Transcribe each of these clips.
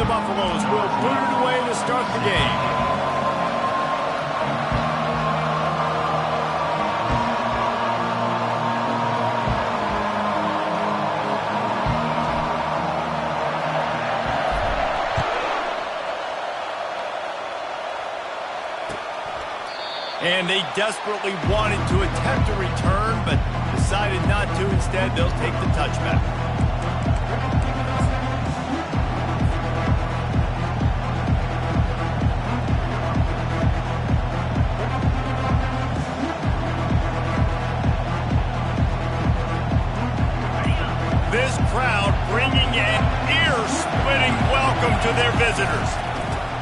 the Buffaloes will boot it away to start the game. And they desperately wanted to attempt a return, but decided not to. Instead, they'll take the touchback. This crowd bringing an ear-splitting welcome to their visitors.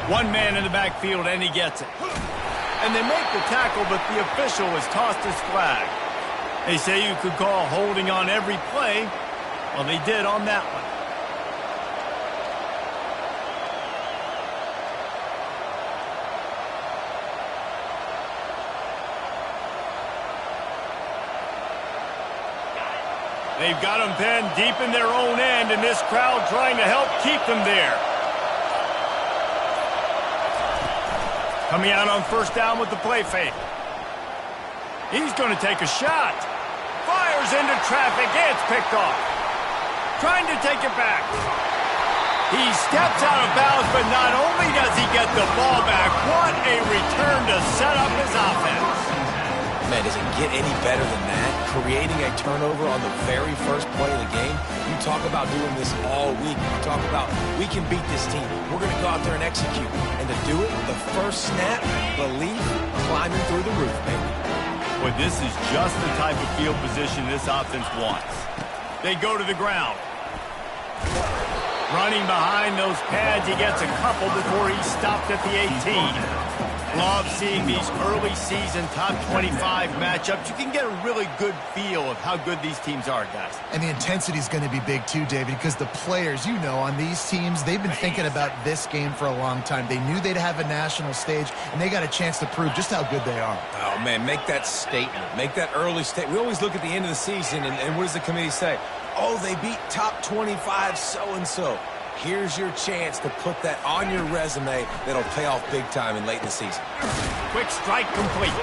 One man in the backfield, and he gets it. And they make the tackle, but the official has tossed his flag. They say you could call holding on every play. Well, they did on that one. They've got them pinned deep in their own end, and this crowd trying to help keep them there. Coming out on first down with the play fake. He's going to take a shot. Fires into traffic. It's picked off. Trying to take it back. He steps out of bounds, but not only does he get the ball back, what a return to set up his offense. Man, does it get any better than that? Creating a turnover on the very first play of the game. You talk about doing this all week. You talk about, we can beat this team. We're going to go out there and execute. And to do it, the first snap, belief, climbing through the roof, baby. Well, this is just the type of field position this offense wants. They go to the ground. Running behind those pads, he gets a couple before he's stopped at the 18. Love seeing these early season top 25 matchups. You can get a really good feel of how good these teams are, guys. And the intensity is going to be big too, David, because the players, you know, on these teams, they've been thinking about this game for a long time. They knew they'd have a national stage, and they got a chance to prove just how good they are. Oh, man, make that statement. Make that early statement. We always look at the end of the season, and what does the committee say? Oh, they beat top 25 so-and-so. Here's your chance to put that on your resume that'll pay off big time in late in the season. Quick strike complete.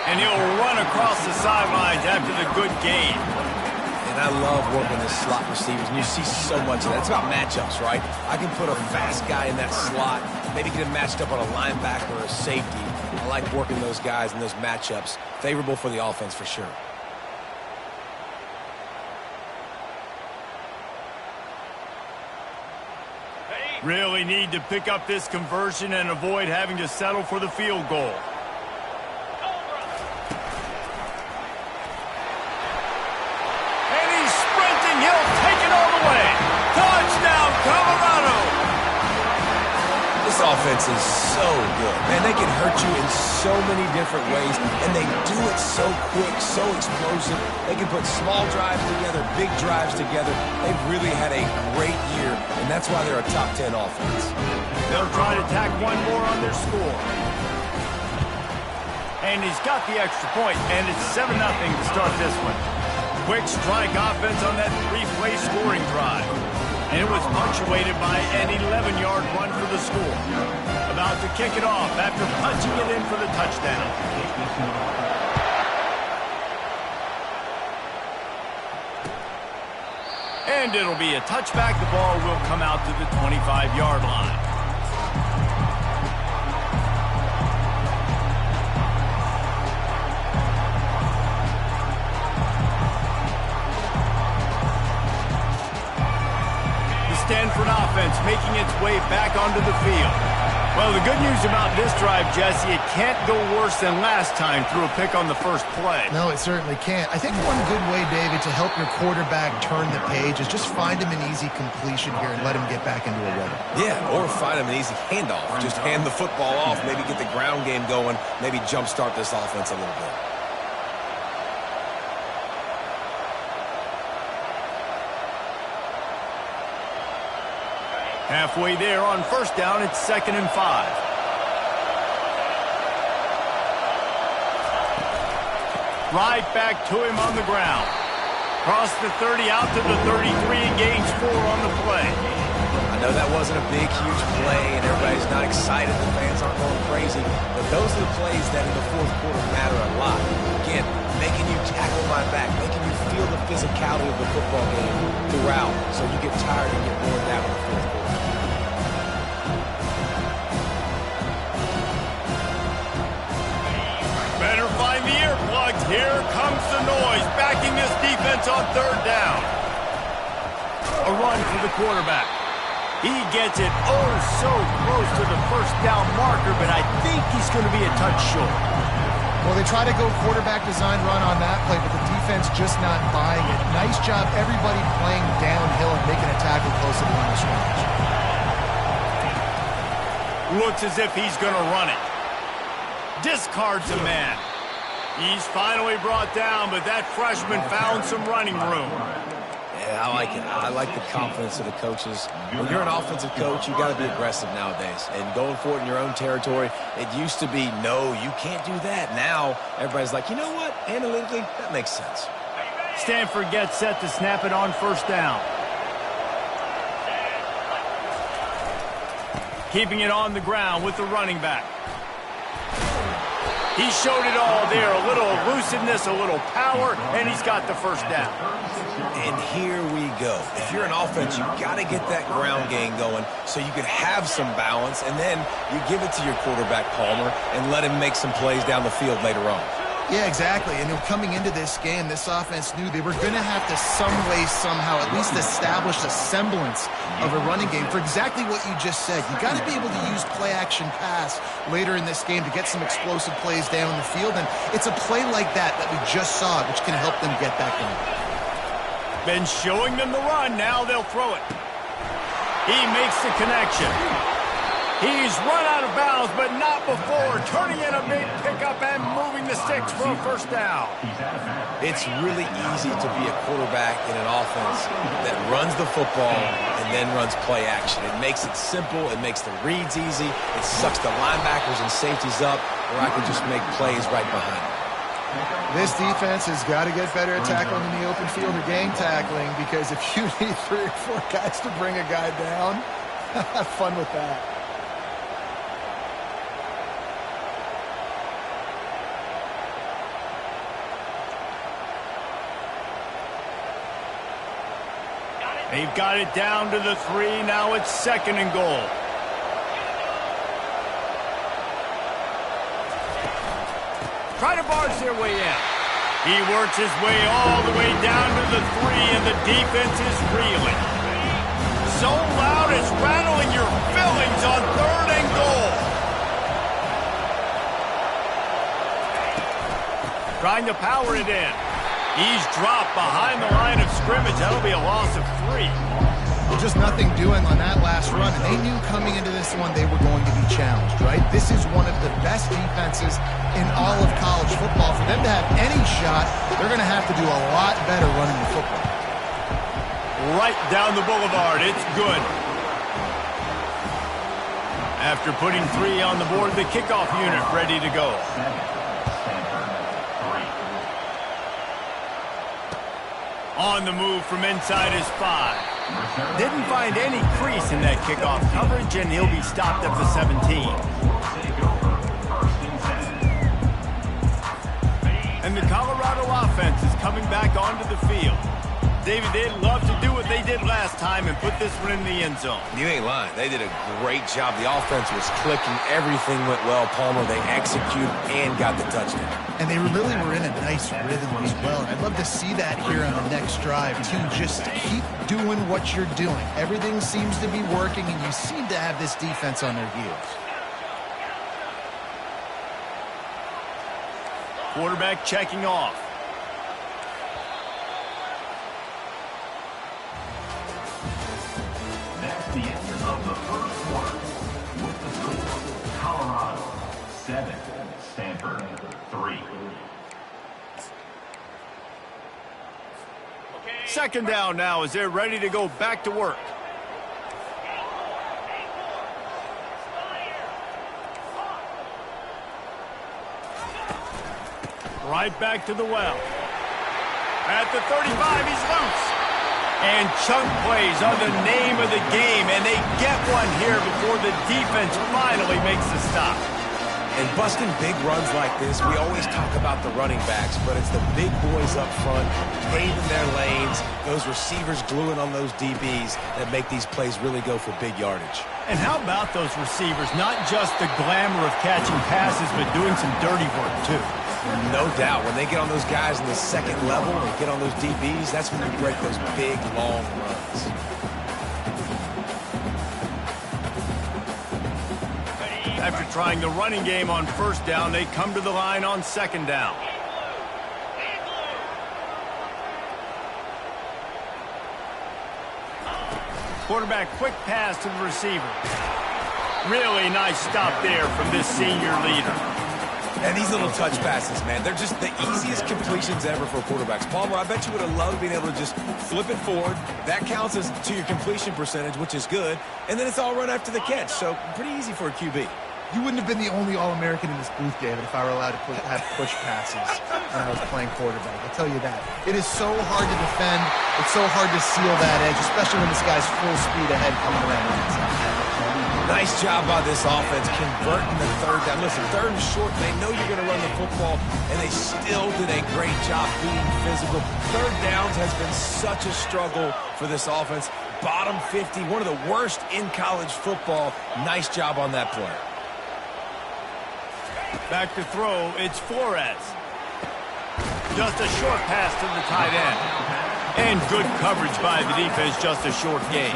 And he'll run across the sidelines after the good game. And I love working the slot receivers, and you see so much of that. It's about matchups, right? I can put a fast guy in that slot, maybe get him matched up on a linebacker or a safety. I like working those guys in those matchups. Favorable for the offense for sure. Really need to pick up this conversion and avoid having to settle for the field goal. And he's sprinting. He'll take it all the way. Touchdown, Colorado! This offense is so good. Man, they can hurt you in so many different ways, and they do it so quick, so explosive. They can put small drives together, big drives together. They've really had a great year, and that's why they're a top 10 offense. They'll try to tack one more on their score. And he's got the extra point, and it's 7-0 to start this one. Quick strike offense on that 3-play scoring drive. And it was punctuated by an 11-yard run for the score. About to kick it off after punching it in for the touchdown. And it'll be a touchback. The ball will come out to the 25-yard line. Stanford offense making its way back onto the field. Well, the good news about this drive, Jesse, it can't go worse than last time through a pick on the first play. No, it certainly can't. I think one good way, David, to help your quarterback turn the page is just find him an easy completion here and let him get back into a rhythm. Yeah, or find him an easy handoff. Just hand the football off, maybe get the ground game going, maybe jumpstart this offense a little bit. Halfway there on first down, it's 2nd and 5. Right back to him on the ground. Cross the 30 out to the 33 and gains 4 on the play. I know that wasn't a big, huge play, and everybody's not excited. The fans aren't going crazy. But those are the plays that in the fourth quarter matter a lot. Again, making you tackle my back, making you feel the physicality of the football game throughout, so you get tired and get worn down in the fourth quarter. Better find the earplugs. Here comes the noise, backing this defense on third down. A run for the quarterback. He gets it oh so close to the first down marker, but I think he's going to be a touch short. Well, they try to go quarterback design run on that play, but the defense just not buying it. Nice job, everybody playing downhill and making a tackle close to the line of scrimmage. Looks as if he's going to run it. Discards a man. He's finally brought down, but that freshman found some running room. Yeah, I like it. I like the confidence of the coaches. When you're an offensive coach, you got to be aggressive nowadays. And going for it in your own territory, it used to be, no, you can't do that. Now, everybody's like, you know what? Analytically, that makes sense. Stanford gets set to snap it on first down. Keeping it on the ground with the running back. He showed it all there. A little elusiveness, a little power, and he's got the first down. And here we go. If you're an offense, you've got to get that ground game going so you can have some balance, and then you give it to your quarterback, Palmer, and let him make some plays down the field later on. Yeah, exactly. And coming into this game, this offense knew they were going to have to some way, somehow, at least establish a semblance of a running game for exactly what you just said. You got to be able to use play-action pass later in this game to get some explosive plays down the field. And it's a play like that we just saw, which can help them get that going. Been showing them the run. Now they'll throw it. He makes the connection. He's run out of bounds, but not before turning in a big pickup and moving the sticks for a first down. It's really easy to be a quarterback in an offense that runs the football and then runs play action. It makes it simple. It makes the reads easy. It sucks the linebackers and safeties up, where I can just make plays right behind them. This defense has got to get better at tackling in the open field or gang tackling, because if you need 3 or 4 guys to bring a guy down, have fun with that. They've got it down to the 3. Now it's 2nd and goal. Try to barge their way in. He works his way all the way down to the 3, and the defense is reeling. So loud it's rattling your fillings on 3rd and goal. Trying to power it in. He's dropped behind the line of scrimmage. That'll be a loss of 3. Well, just nothing doing on that last run, and they knew coming into this one they were going to be challenged, right? This is one of the best defenses in all of college football. For them to have any shot, they're going to have to do a lot better running the football. Right down the boulevard. It's good. After putting 3 on the board, the kickoff unit ready to go. On the move from inside his 5. Didn't find any crease in that kickoff coverage, and he'll be stopped at the 17. And the Colorado offense is coming back onto the field. David, they'd love to do what they did last time and put this one in the end zone. You ain't lying. They did a great job. The offense was clicking. Everything went well, Palmer. They executed and got the touchdown. And they really were in a nice rhythm as well. And I'd love to see that here on the next drive, too. Just keep doing what you're doing. Everything seems to be working, and you seem to have this defense on their heels. Quarterback checking off. That's the end of the first quarter. With the score, Colorado 7, Stanford 3. 2nd down now as they're ready to go back to work. Right back to the well. At the 35, he's loose. And chunk plays are the name of the game, and they get one here before the defense finally makes the stop. And busting big runs like this, we always talk about the running backs, but it's the big boys up front, paving their lanes, those receivers gluing on those DBs that make these plays really go for big yardage. And how about those receivers? Not just the glamour of catching passes, but doing some dirty work, too. No doubt. When they get on those guys in the second level and get on those DBs, that's when you break those big, long runs. After trying the running game on first down, they come to the line on second down. Quarterback quick pass to the receiver. Really nice stop there from this senior leader. And these little touch passes, man, they're just the easiest completions ever for quarterbacks. Palmer, I bet you would have loved being able to just flip it forward. That counts as to your completion percentage, which is good. And then it's all run after the catch, so pretty easy for a QB. You wouldn't have been the only All-American in this booth, David, if I were allowed to have push passes when I was playing quarterback. I'll tell you that. It is so hard to defend. It's so hard to seal that edge, especially when this guy's full speed ahead coming around the inside. Nice job by this offense converting the third down. Listen, third and short, they know you're going to run the football, and they still did a great job being physical. Third downs has been such a struggle for this offense. Bottom 50, one of the worst in college football. Nice job on that play. Back to throw, it's Flores. Just a short pass to the tight end. And good coverage by the defense, just a short gain.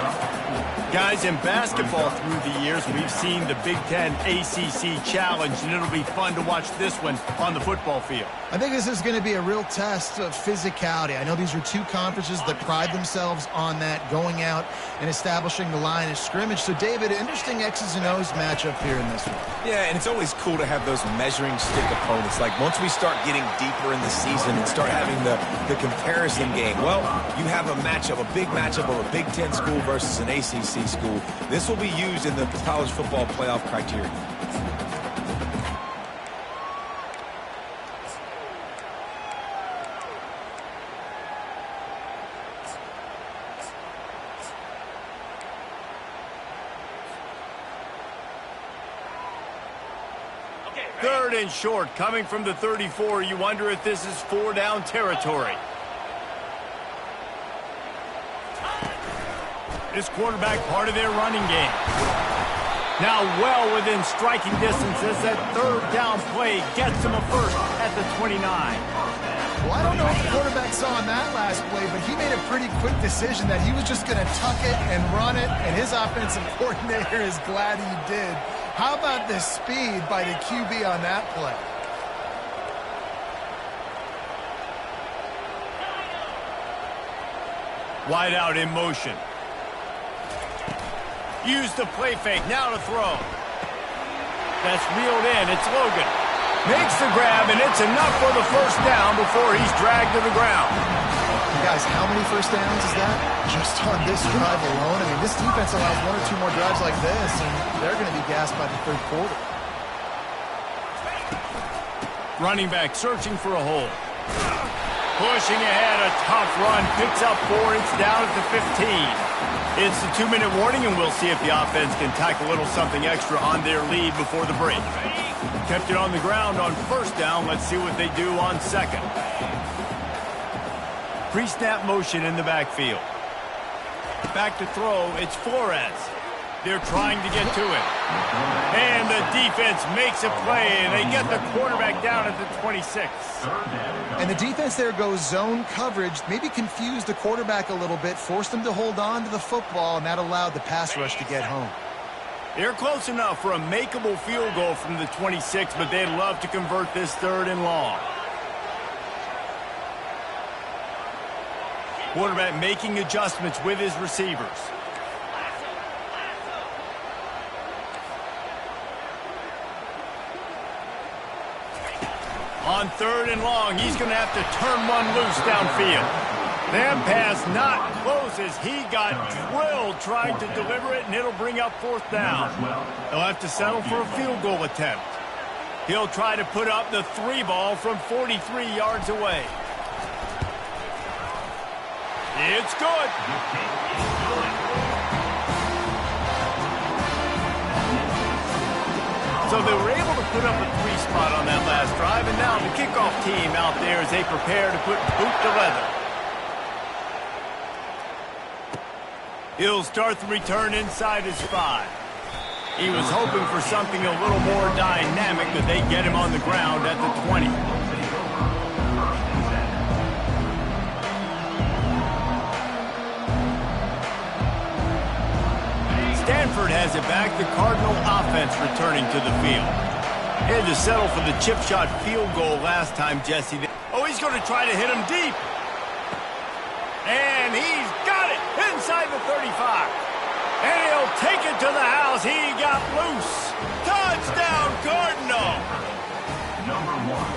Guys, in basketball through the years, we've seen the Big Ten ACC Challenge, and it'll be fun to watch this one on the football field. I think this is going to be a real test of physicality. I know these are two conferences that pride themselves on that, going out and establishing the line of scrimmage. So, David, interesting X's and O's matchup here in this one. Yeah, and it's always cool to have those measuring stick opponents. Like, once we start getting deeper in the season and start having the comparison game, well, you have a matchup, a big matchup of a Big Ten school versus an ACC school. This will be used in the college football playoff criteria. Third and short, coming from the 34. You wonder if this is 4-down territory. This quarterback part of their running game. Now well within striking distance as that third down play gets him a first at the 29. Well, I don't know what the quarterback saw on that last play, but he made a pretty quick decision that he was just going to tuck it and run it, and his offensive coordinator is glad he did. How about the speed by the QB on that play? Wide out in motion. Use the play fake, now to throw. That's reeled in, it's Logan. Makes the grab, and it's enough for the first down before he's dragged to the ground. Guys, how many first downs is that? Just on this drive alone? I mean, this defense allows one or two more drives like this, and they're going to be gassed by the third quarter. Running back searching for a hole. Pushing ahead, a tough run, picks up 4, it's down at the 15. It's the 2-minute warning, and we'll see if the offense can tack a little something extra on their lead before the break. Kept it on the ground on first down. Let's see what they do on second. Pre-snap motion in the backfield. Back to throw, it's Flores. They're trying to get to it. And the defense makes a play, and they get the quarterback down at the 26. And the defense there goes zone coverage, maybe confused the quarterback a little bit, forced him to hold on to the football, and that allowed the pass rush to get home. They're close enough for a makeable field goal from the 26, but they'd love to convert this third and long. Quarterback making adjustments with his receivers. On third and long, he's going to have to turn one loose downfield. That pass not close as he got drilled trying to deliver it, and it'll bring up fourth down. He'll have to settle for a field goal attempt. He'll try to put up the 3 ball from 43 yards away. It's good. The kick is good. So they were able to put up a 3 spot on that last drive, and now the kickoff team out there as they prepare to put boot to leather. He'll start the return inside his 5. He was hoping for something a little more dynamic, but they get him on the ground at the 20. Stanford has it back. The Cardinal offense returning to the field. He had to settle for the chip shot field goal last time, Jesse. Oh, he's going to try to hit him deep. And he's got it inside the 35. And he'll take it to the house. He got loose. Touchdown, Cardinal.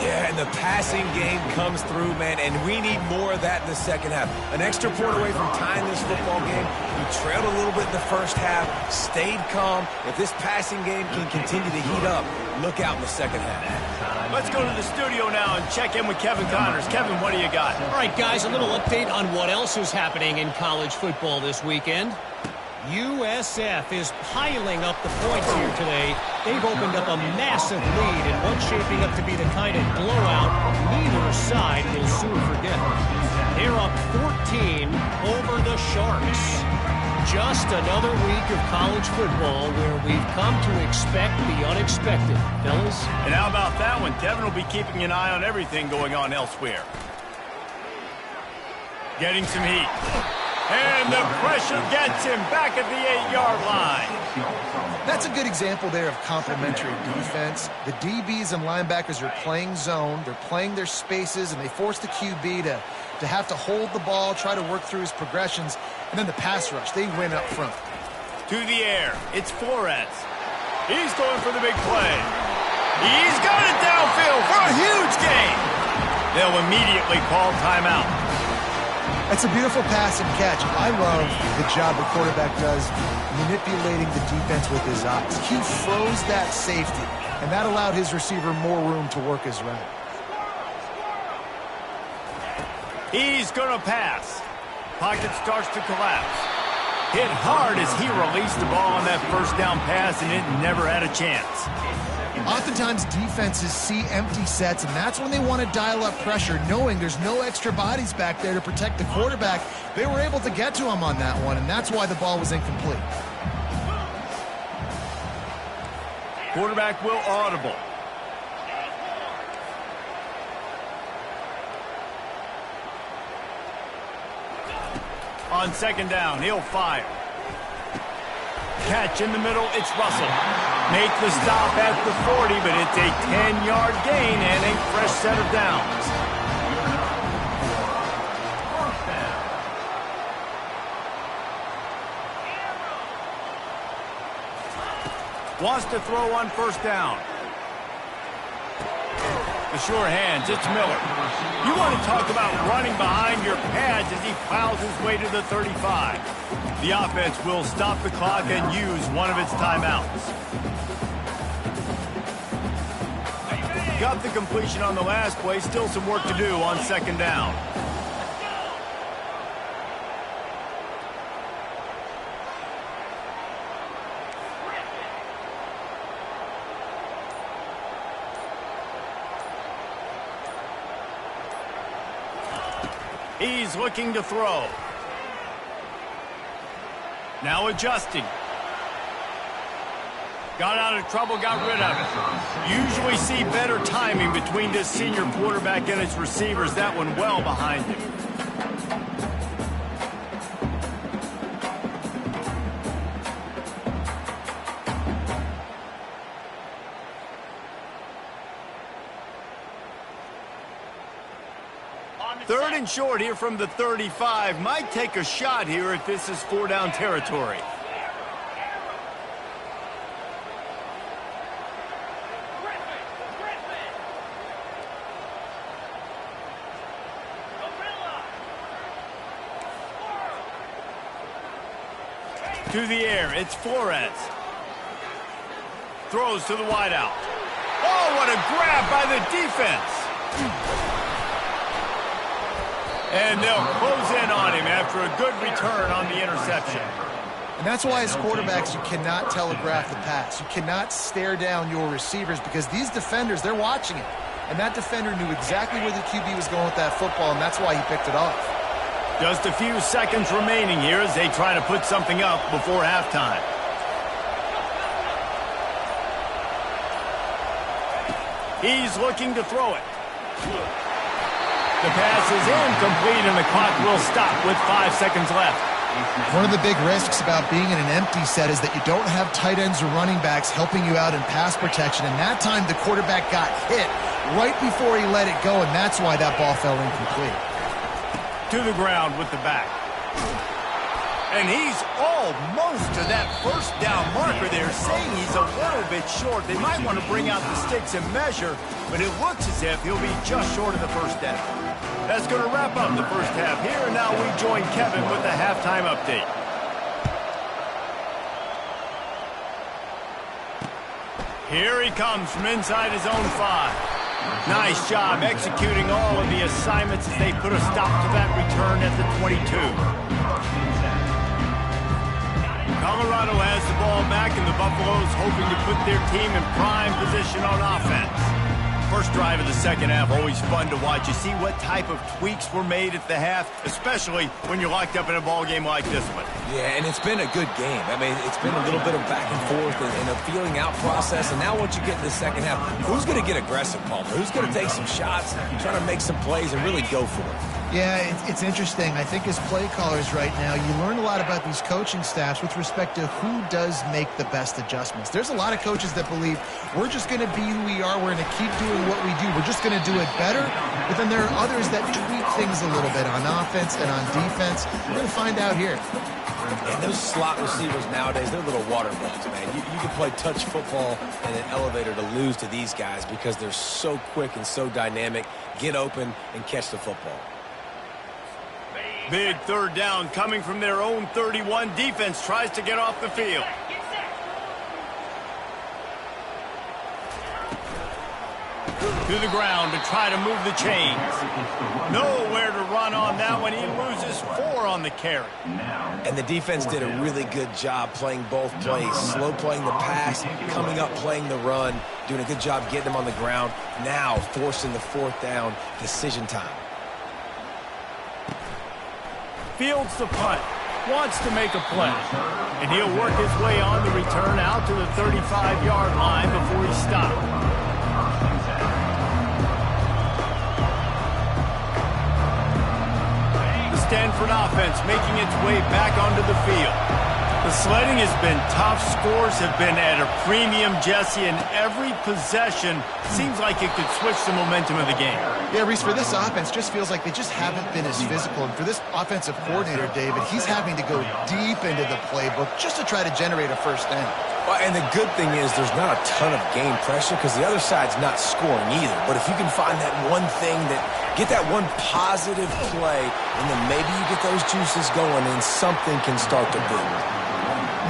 Yeah, and the passing game comes through, man, and we need more of that in the second half. An extra point away from tying this football game. We trailed a little bit in the first half, stayed calm. If this passing game can continue to heat up, look out in the second half. Let's go to the studio now and check in with Kevin Connors. Kevin, what do you got? All right, guys, a little update on what else is happening in college football this weekend. USF is piling up the points here today. They've opened up a massive lead in what's shaping up to be the kind of blowout neither side will soon forget. They're up 14 over the Sharks. Just another week of college football where we've come to expect the unexpected, fellas. And how about that one? Kevin will be keeping an eye on everything going on elsewhere. Getting some heat. And the pressure gets him back at the 8-yard line. That's a good example there of complementary defense. The DBs and linebackers are playing zone. They're playing their spaces, and they force the QB to have to hold the ball, try to work through his progressions, and then the pass rush. They win up front. To the air. It's Flores. He's going for the big play. He's got it downfield for a huge gain. They'll immediately call timeout. It's a beautiful pass and catch. I love the job the quarterback does manipulating the defense with his eyes. He froze that safety, and that allowed his receiver more room to work his route. He's going to pass. Pocket starts to collapse. Hit hard as he released the ball on that first down pass, and it never had a chance. Oftentimes, defenses see empty sets, and that's when they want to dial up pressure, knowing there's no extra bodies back there to protect the quarterback. They were able to get to him on that one, and that's why the ball was incomplete. Quarterback will audible. On second down, he'll fire. Catch in the middle, it's Russell. Make the stop at the 40, but it's a 10-yard gain and a fresh set of downs. Wants to throw on first down. The sure hands, it's Miller. You want to talk about running behind your pads as he plows his way to the 35. The offense will stop the clock and use one of its timeouts. Got the completion on the last play, still some work to do on second down. He's looking to throw. Now adjusting. Got out of trouble, got rid of it. Usually see better timing between this senior quarterback and his receivers. That one well behind him. Third and short here from the 35. Might take a shot here if this is 4-down territory. To the air, it's Flores. Throws to the wideout. Oh, what a grab by the defense. And they'll close in on him after a good return on the interception. And that's why as quarterbacks, you cannot telegraph the pass. You cannot stare down your receivers because these defenders, they're watching it. And that defender knew exactly where the QB was going with that football, and that's why he picked it off. Just a few seconds remaining here as they try to put something up before halftime. He's looking to throw it. The pass is incomplete, and the clock will stop with 5 seconds left. One of the big risks about being in an empty set is that you don't have tight ends or running backs helping you out in pass protection. And that time, the quarterback got hit right before he let it go, and that's why that ball fell incomplete. To the ground with the back. And he's almost to that first down marker there, saying he's a little bit short. They might want to bring out the sticks and measure, but it looks as if he'll be just short of the first down. That's going to wrap up the first half here, and now we join Kevin with the halftime update. Here he comes from inside his own 5. Nice job executing all of the assignments as they put a stop to that return at the 22. Colorado has the ball back, and the Buffaloes hoping to put their team in prime position on offense. First drive of the second half, always fun to watch. You see what type of tweaks were made at the half, especially when you're locked up in a ball game like this one. Yeah, and it's been a good game. I mean, it's been a little bit of back and forth and a feeling out process. And now once you get in the second half, who's going to get aggressive, Palmer? Who's going to take some shots, try to make some plays, and really go for it? Yeah, it's interesting. I think as play callers right now, you learn a lot about these coaching staffs with respect to who does make the best adjustments. There's a lot of coaches that believe we're just going to be who we are. We're going to keep doing what we do. We're just going to do it better. But then there are others that tweak things a little bit on offense and on defense. We're going to find out here. And those slot receivers nowadays, they're little water bugs, man. You can play touch football in an elevator to lose to these guys because they're so quick and so dynamic. Get open and catch the football. Big third down coming from their own 31. Defense tries to get off the field. To the ground to try to move the chains. Nowhere to run on that one. He loses 4 on the carry. And the defense did a really good job playing both plays. Slow playing the pass, coming up playing the run, doing a good job getting them on the ground. Now forcing the 4th down, decision time. Fields the punt, wants to make a play, and he'll work his way on the return out to the 35-yard line before he stops. The Stanford offense making its way back onto the field. The sledding has been tough. Scores have been at a premium, Jesse, and every possession seems like it could switch the momentum of the game. Yeah, Reese, for this offense, just feels like they just haven't been as physical. And for this offensive coordinator, David, he's having to go deep into the playbook just to try to generate a first down. Well, and the good thing is there's not a ton of game pressure because the other side's not scoring either. But if you can find that one thing get that one positive play, and then maybe you get those juices going and something can start to boom.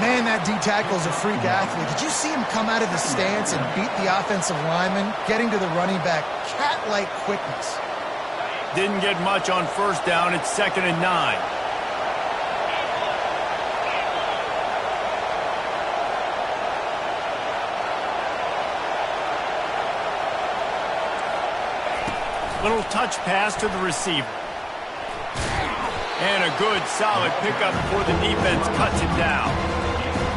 Man, that D-tackle's a freak athlete. Did you see him come out of the stance and beat the offensive lineman, getting to the running back? Cat-like quickness. Didn't get much on first down. It's 2nd and 9. Little touch pass to the receiver. And a good, solid pickup before the defense cuts him down.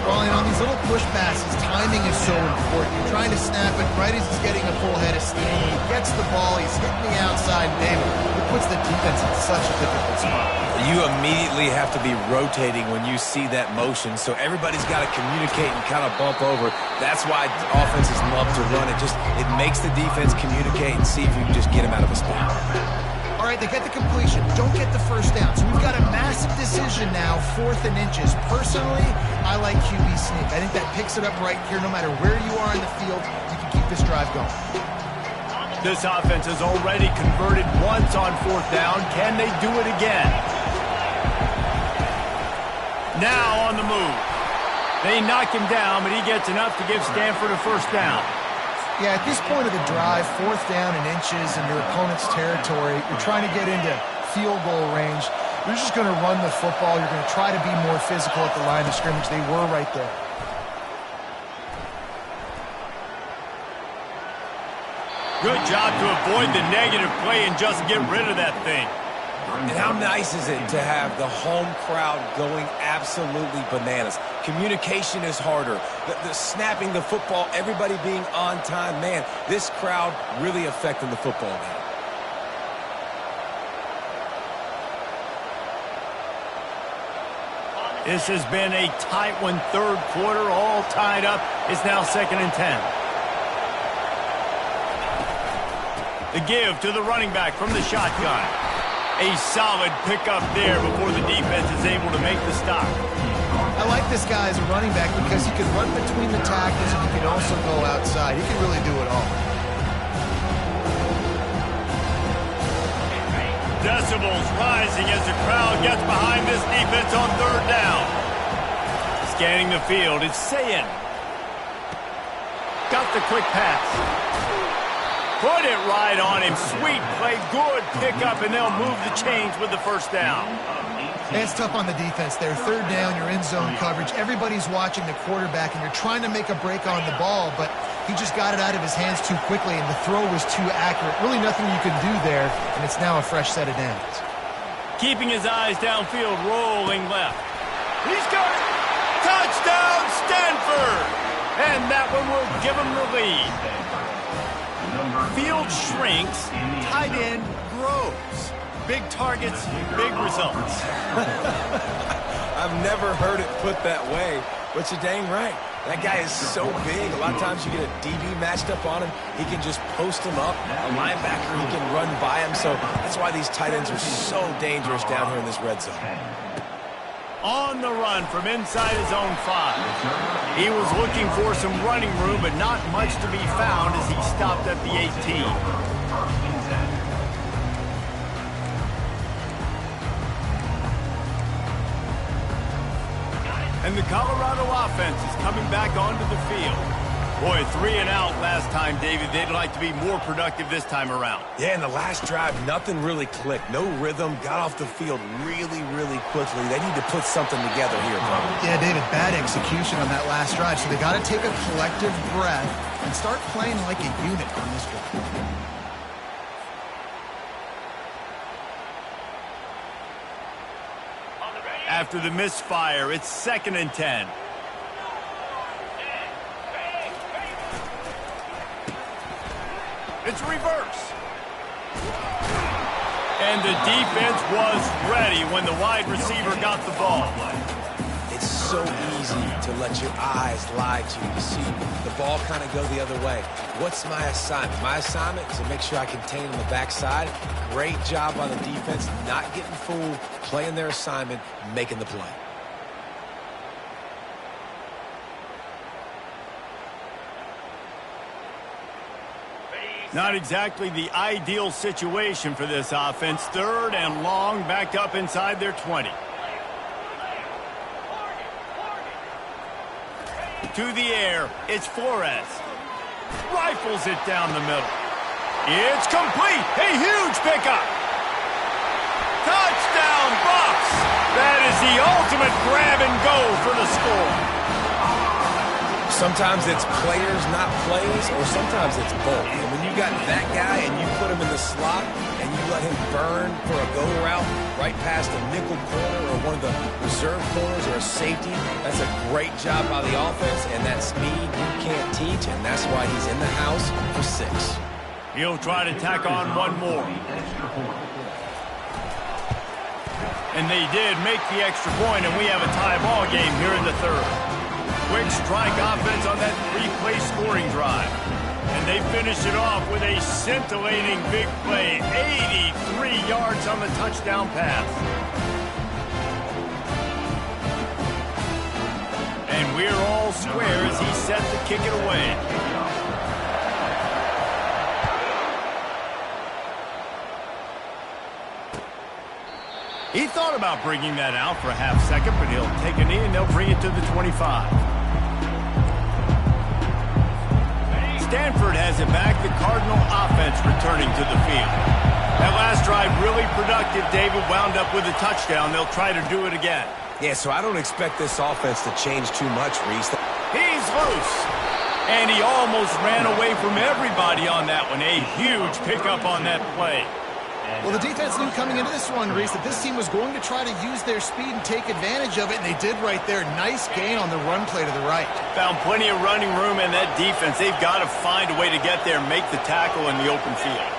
Well, and on these little push passes, timing is so important. You're trying to snap it right as he's getting a full head of steam. When he gets the ball, he's hitting the outside, David. It puts the defense in such a difficult spot. You immediately have to be rotating when you see that motion, so everybody's got to communicate and kind of bump over. That's why offenses love to run it. It makes the defense communicate and see if you can just get him out of a spot. All right, they get the completion. Don't get the first down. So we've got a massive decision now, 4th and inches. Personally, I like QB sneak. I think that picks it up right here. No matter where you are in the field, you can keep this drive going. This offense has already converted once on 4th down. Can they do it again? Now on the move. They knock him down, but he gets enough to give Stanford a first down. Yeah, at this point of the drive, 4th down and inches in your opponent's territory, you're trying to get into field goal range. You're just going to run the football. You're going to try to be more physical at the line of scrimmage. They were right there. Good job to avoid the negative play and just get rid of that thing. And how nice is it to have the home crowd going absolutely bananas? Communication is harder. The snapping the football, everybody being on time. Man, this crowd really affecting the football game. This has been a tight one, third quarter, all tied up. It's now 2nd and 10. The give to the running back from the shotgun. A solid pickup there before the defense is able to make the stop. I like this guy as a running back because he can run between the tackles and he can also go outside. He can really do it all. Decibels rising as the crowd gets behind this defense on 3rd down. Scanning the field, it's Sayin. Got the quick pass. Put it right on him. Sweet play, good pickup, and they'll move the chains with the 1st down. And it's tough on the defense there. 3rd down, you're in zone coverage. Everybody's watching the quarterback, and you're trying to make a break on the ball, but he just got it out of his hands too quickly, and the throw was too accurate. Really nothing you can do there, and it's now a fresh set of downs. Keeping his eyes downfield, rolling left. He's got it. Touchdown, Stanford! And that one will give him the lead. Field shrinks, tight end grows. Big targets, big results. I've never heard it put that way, but you're dang right. That guy is so big. A lot of times you get a DB matched up on him. He can just post him up. A linebacker, he can run by him. So that's why these tight ends are so dangerous down here in this red zone. On the run from inside his own 5. He was looking for some running room, but not much to be found as he stopped at the 18. And the Colorado offense is coming back onto the field. Boy, 3 and out last time, David. They'd like to be more productive this time around. Yeah, in the last drive, nothing really clicked. No rhythm. Got off the field really, really quickly. They need to put something together here, bro. Yeah, David, bad execution on that last drive. So they got to take a collective breath and start playing like a unit on this drive. After the misfire, it's 2nd and 10. It's reverse. And the defense was ready when the wide receiver got the ball. It's so easy to let your eyes lie to you. To see the ball kind of go the other way. What's my assignment? My assignment is to make sure I contain on the backside. Great job on the defense, not getting fooled, playing their assignment, making the play. Not exactly the ideal situation for this offense. 3rd and long, backed up inside their 20. To the air, it's Flores. Rifles it down the middle. It's complete. A huge pickup. Touchdown, Bucs. That is the ultimate grab and go for the score. Sometimes it's players, not plays, or sometimes it's both. And when you got that guy and you put him in the slot and you let him burn for a go route right past a nickel corner or one of the reserve corners or a safety, that's a great job by the offense, and that speed you can't teach, and that's why he's in the house for 6. He'll try to tack on one more. And they did make the extra point, and we have a tie ball game here in the 3rd. Quick strike offense on that 3-play scoring drive. And they finish it off with a scintillating big play. 83 yards on the touchdown pass. And we're all square as he's set to kick it away. He thought about bringing that out for a half second, but he'll take a knee and they'll bring it to the 25. Stanford has it back. The Cardinal offense returning to the field. That last drive really productive. if David wound up with a touchdown, they'll try to do it again. Yeah, so I don't expect this offense to change too much, Reese. He's loose. And he almost ran away from everybody on that one. A huge pickup on that play. Well, the defense knew coming into this one, Reese, that this team was going to try to use their speed and take advantage of it, and they did right there. Nice gain on the run play to the right. Found plenty of running room in that defense. They've got to find a way to get there and make the tackle in the open field.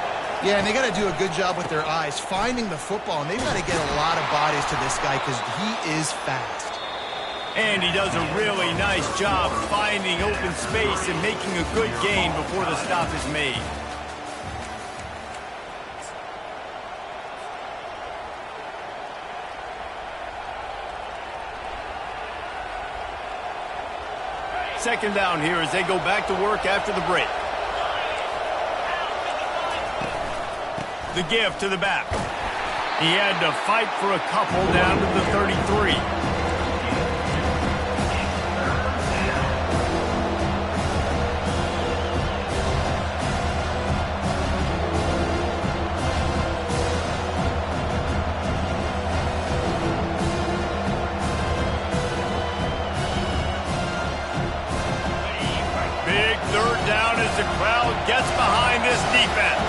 Yeah, and they got to do a good job with their eyes, finding the football, and they've got to get a lot of bodies to this guy because he is fast. And he does a really nice job finding open space and making a good gain before the stop is made. Second down here as they go back to work after the break. The give to the back. He had to fight for a couple down to the 33. Big third down as the crowd gets behind this defense.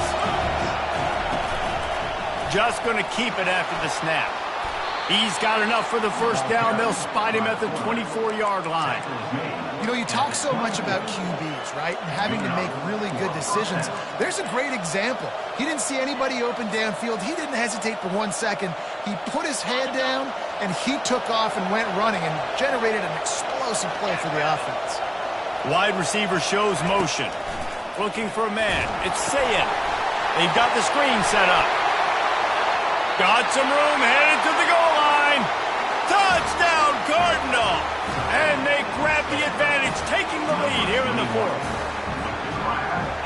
Just going to keep it after the snap. He's got enough for the first down. They'll spot him at the 24-yard line. You know, you talk so much about QBs, right, and having to make really good decisions. There's a great example. He didn't see anybody open downfield. He didn't hesitate for 1 second. He put his head down, and he took off and went running and generated an explosive play for the offense. Wide receiver shows motion. Looking for a man. It's Sayin. They've got the screen set up. Got some room, headed to the goal line. Touchdown, Cardinal! And they grab the advantage, taking the lead here in the fourth.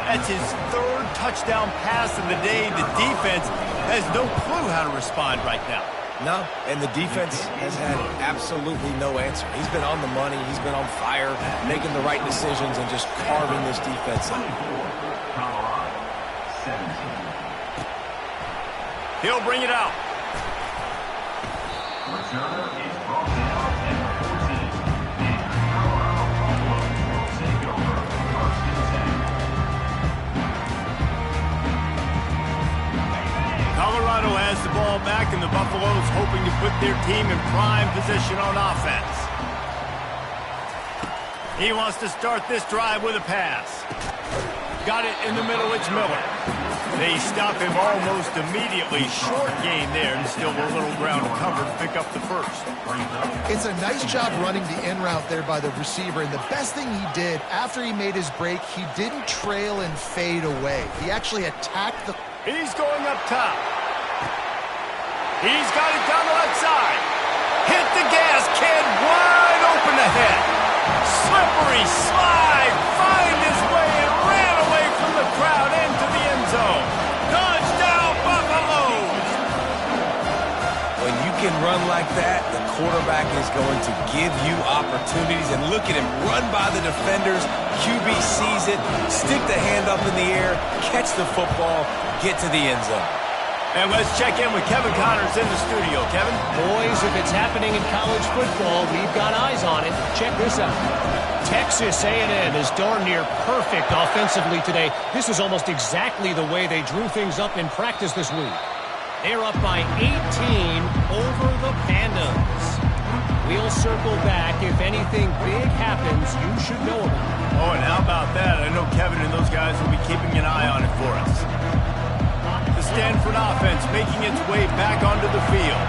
That's his third touchdown pass of the day. The defense has no clue how to respond right now. No, and the defense has had absolutely no answer. He's been on the money. He's been on fire, making the right decisions and just carving this defense up. He'll bring it out. Returner is brought down at 14. And Colorado Buffalo will take over first and 10. Colorado has the ball back, and the Buffaloes hoping to put their team in prime position on offense. He wants to start this drive with a pass. Got it in the middle. It's Miller. They stop him almost immediately. Short gain there, and still a little ground covered to pick up the first. It's a nice job running the in route there by the receiver, and the best thing he did after he made his break, he didn't trail and fade away. He actually attacked the... He's going up top. He's got it down the left side. Hit the gas, kid. Wide open ahead. Slippery slide. Find his way and ran away from the crowd into the end zone. Touchdown, Buffaloes. When you can run like that, the quarterback is going to give you opportunities. And look at him run by the defenders. QB sees it, stick the hand up in the air, catch the football, get to the end zone. And let's check in with Kevin Connors in the studio. Kevin? Boys, if it's happening in college football, we've got eyes on it. Check this out. Texas A&M is darn near perfect offensively today. This is almost exactly the way they drew things up in practice this week. They're up by 18 over the Pandas. We'll circle back. If anything big happens, you should know about it. Oh, and how about that? I know Kevin and those guys will be keeping an eye on it for us. The Stanford offense making its way back onto the field.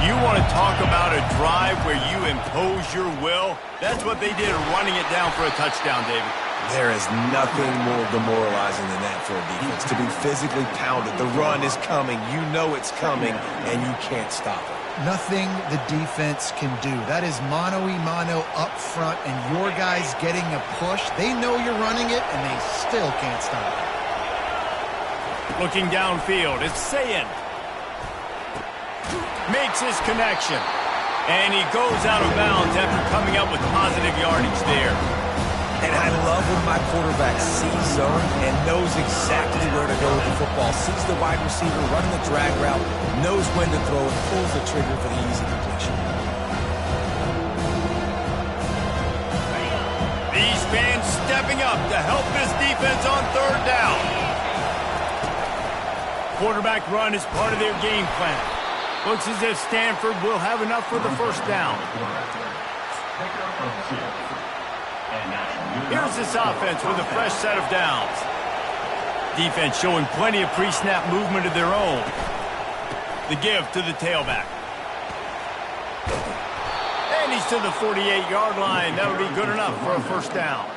You want to talk about a drive where you impose your will? That's what they did, running it down for a touchdown, David. There is nothing more demoralizing than that for a defense, to be physically pounded. The run is coming. You know it's coming, and you can't stop it. Nothing the defense can do. That is mano-a-mano up front, and your guys getting a push. They know you're running it, and they still can't stop it. Looking downfield, it's Sayin. Makes his connection. And he goes out of bounds after coming up with positive yardage there. And I love when my quarterback sees zone and knows exactly where to go with the football. Sees the wide receiver running the drag route, knows when to throw, and pulls the trigger for the easy completion. These fans stepping up to help this defense on third down. Quarterback run is part of their game plan. Looks as if Stanford will have enough for the first down. Here's this offense with a fresh set of downs. Defense showing plenty of pre-snap movement of their own. The give to the tailback. And he's to the 48-yard line. That'll be good enough for a first down.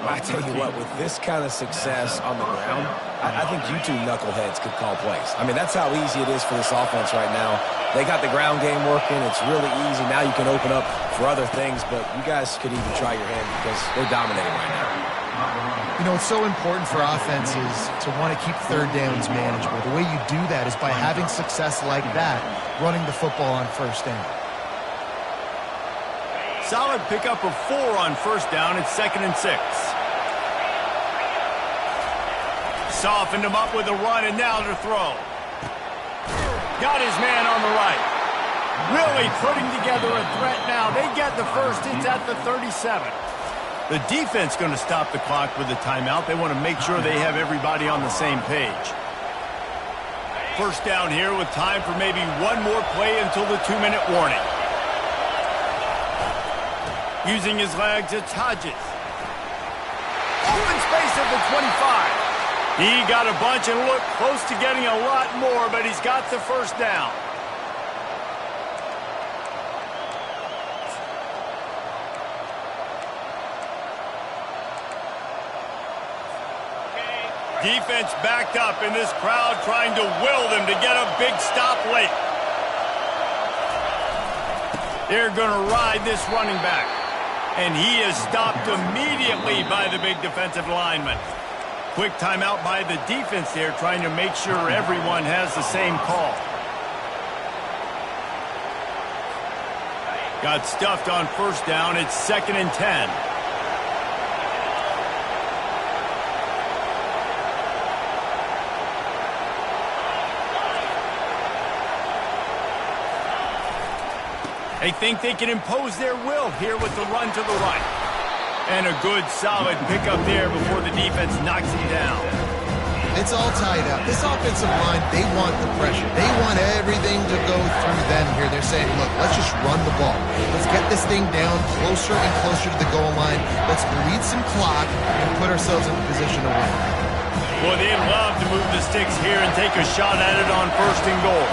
I tell you what, with this kind of success on the ground, I think you two knuckleheads could call plays. I mean, that's how easy it is for this offense right now. They got the ground game working. It's really easy. Now you can open up for other things, but you guys could even try your hand because they're dominating right now. You know, it's so important for offenses to want to keep third downs manageable. The way you do that is by having success like that, running the football on first down. Solid pickup of 4 on first down. It's 2nd and 6. Softened him up with a run, and now to throw. Got his man on the right. Really putting together a threat now. They get the first. It's at the 37. The defense going to stop the clock with a timeout. They want to make sure they have everybody on the same page. First down here with time for maybe one more play until the 2-minute warning. Using his legs, it's Hodges. Open space at the 25. He got a bunch and looked close to getting a lot more, but he's got the first down. Defense backed up in this crowd trying to will them to get a big stop late. They're going to ride this running back. And he is stopped immediately by the big defensive lineman. Quick timeout by the defense there, trying to make sure everyone has the same call. Got stuffed on first down. It's 2nd and 10. They think they can impose their will here with the run to the right. And a good, solid pickup there before the defense knocks him down. It's all tied up. This offensive line, they want the pressure. They want everything to go through them here. They're saying, look, let's just run the ball. Let's get this thing down closer and closer to the goal line. Let's bleed some clock and put ourselves in a position to win. Boy, they'd love to move the sticks here and take a shot at it on 1st and goal.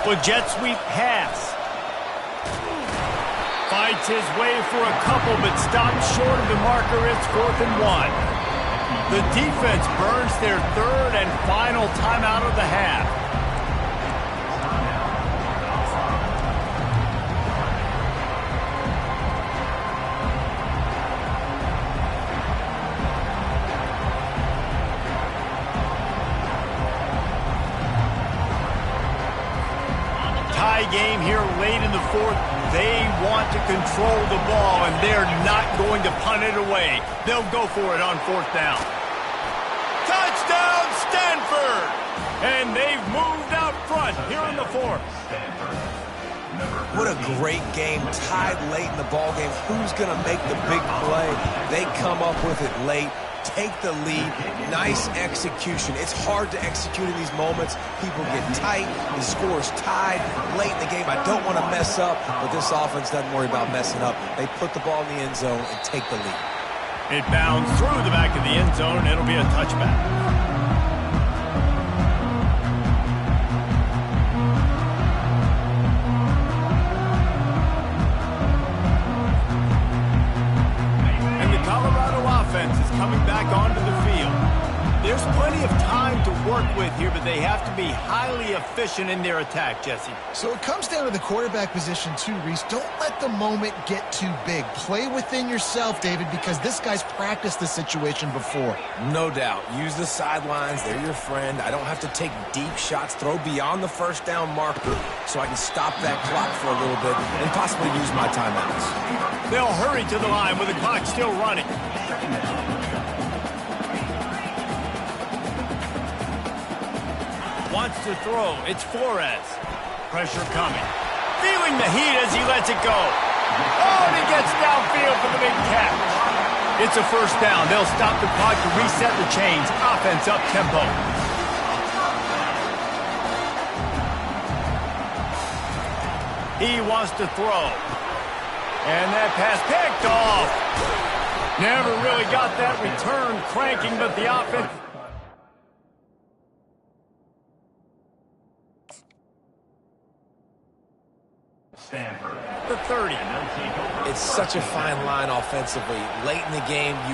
With jet sweep pass. Fights his way for a couple, but stops short of the marker. It's 4th and 1. The defense burns their 3rd and final timeout of the half. Game here late in the 4th. They want to control the ball, and they're not going to punt it away. They'll go for it on 4th down. Touchdown, Stanford! And they've moved out front here in the 4th. What a great game, tied late in the ball game. Who's going to make the big play? They come up with it late. Take the lead. Nice execution. It's hard to execute in these moments. People get tight. The score's tied late in the game. I don't want to mess up, but this offense doesn't worry about messing up. They put the ball in the end zone and take the lead. It bounds through the back of the end zone. It'll be a touchback. Coming back onto the field. There's plenty of time to work with here, but they have to be highly efficient in their attack, Jesse. So it comes down to the quarterback position too, Reese. Don't let the moment get too big. Play within yourself, David, because this guy's practiced the situation before. No doubt. Use the sidelines. They're your friend. I don't have to take deep shots, throw beyond the first down marker so I can stop that clock for a little bit and possibly use my timeouts. They'll hurry to the line with the clock still running. Wants to throw. It's Flores. Pressure coming. Feeling the heat as he lets it go. Oh, and he gets downfield for the big catch. It's a first down. They'll stop the clock to reset the chains. Offense up tempo. He wants to throw. And that pass picked off. Never really got that return cranking, but the offense... Stanford. The 30. It's such a fine line offensively. Late in the game, you